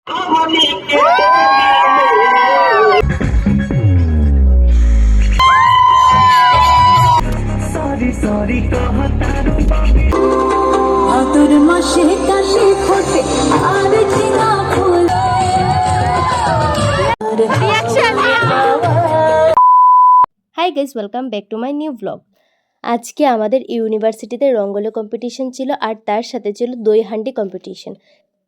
Hi guys, welcome back to my new blog. আজকে আমাদের ইউনিভার্সিটিতে রঙ্গোলি কম্পিটিশন ছিল আর তার সাথে ছিল দই হান্ডি কম্পিটিশন।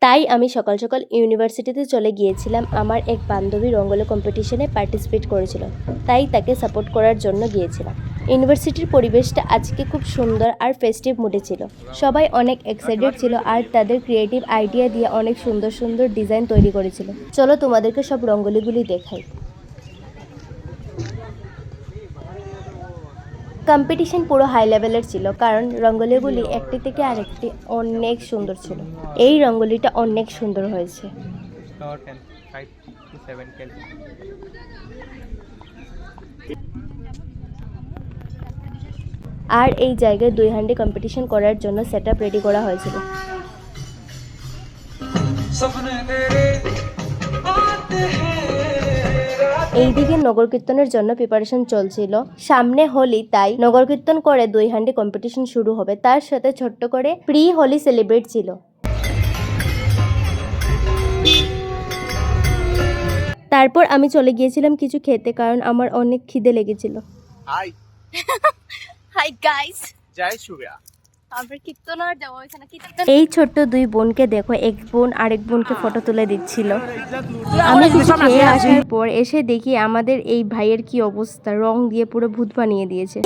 তাই আমি সকাল সকাল ইউনিভার্সিটিতে চলে গিয়েছিলাম। আমার এক বান্ধবী রঙ্গোলি কম্পিটিশনে পার্টিসিপেট করেছিল, তাই তাকে সাপোর্ট করার জন্য গিয়েছিলাম। ইউনিভার্সিটির পরিবেশটা আজকে খুব সুন্দর আর ফেস্টিভ মুডে ছিল। সবাই অনেক এক্সাইটেড ছিল আর তাদের ক্রিয়েটিভ আইডিয়া দিয়ে অনেক সুন্দর সুন্দর ডিজাইন তৈরি করেছিল। চলো তোমাদেরকে সব রঙ্গোলিগুলি দেখাই। কম্পিটিশন পুরো হাই লেভেলের ছিল, কারণ রঙ্গোলিগুলি একটি থেকে আরেকটি অনেক সুন্দর ছিল। এই রঙ্গোলিটা অনেক সুন্দর হয়েছে। আর এই জায়গায় দুই হান্ডি কম্পিটিশন করার জন্য সেটআপ রেডি করা হয়েছিল। এইদিকে নগর কীর্তনের জন্য প্রিপারেশন চলছিল। সামনে হোলি, তাই নগর কীর্তন করে দুই হান্ডি কম্পিটিশন শুরু হবে। তার সাথে ছোট্ট করে প্রি হোলি সেলিব্রেট ছিল। তারপর আমি চলে গিয়েছিলাম কিছু খেতে, কারণ আমার অনেক খিদে লেগেছিল। হাই হাই গাইস, জয় শুভা। এই ছোট্ট দুই বোনকে দেখো, এক বোন আরেক বোনকে ফটো তুলে দিচ্ছিল। আমি কিছু খেয়ে আসার পর এসে দেখি আমাদের এই ভাইয়ের কি অবস্থা, রং দিয়ে পুরো ভূত বানিয়ে দিয়েছে।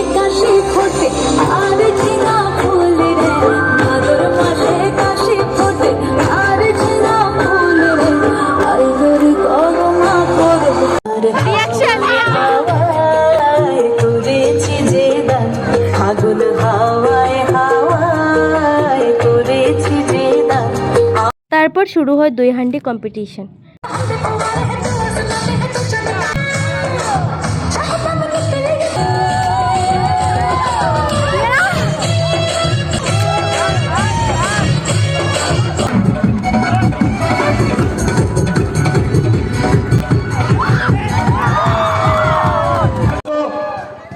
তারপর শুরু হয় দুই হান্ডি কম্পিটিশন।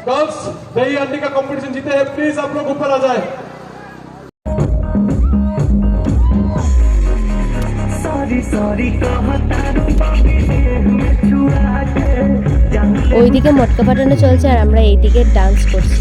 गर्ल्स दही हांडी का कंपटीशन जीते हैं, प्लीज आप लोग ऊपर आ जाए। ওইদিকে মটকা ফাটানো চলছে আর আমরা এইদিকে ডান্স করছি।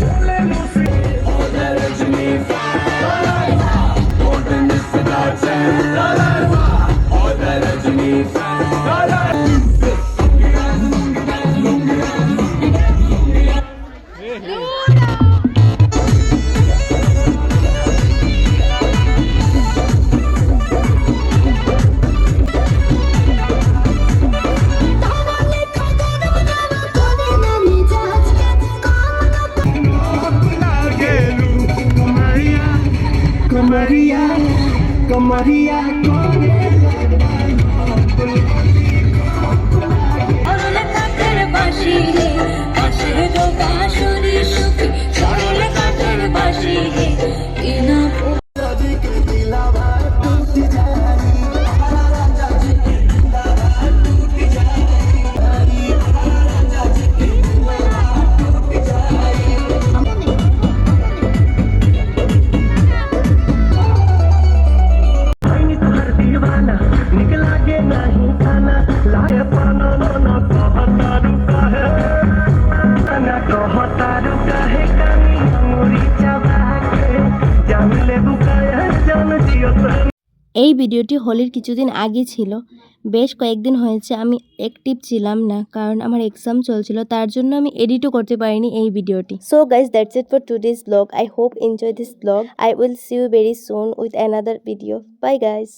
कमरिया এই ভিডিওটি হোলির কিছুদিন আগে ছিল। বেশ কয়েকদিন হয়েছে আমি অ্যাক্টিভ ছিলাম না, কারণ আমার এক্সাম চলছিল, তার জন্য আমি এডিটও করতে পারিনি এই ভিডিওটি। So guys, that's it for today's blog. I hope enjoy this blog. I will see you very soon with another video. Bye guys.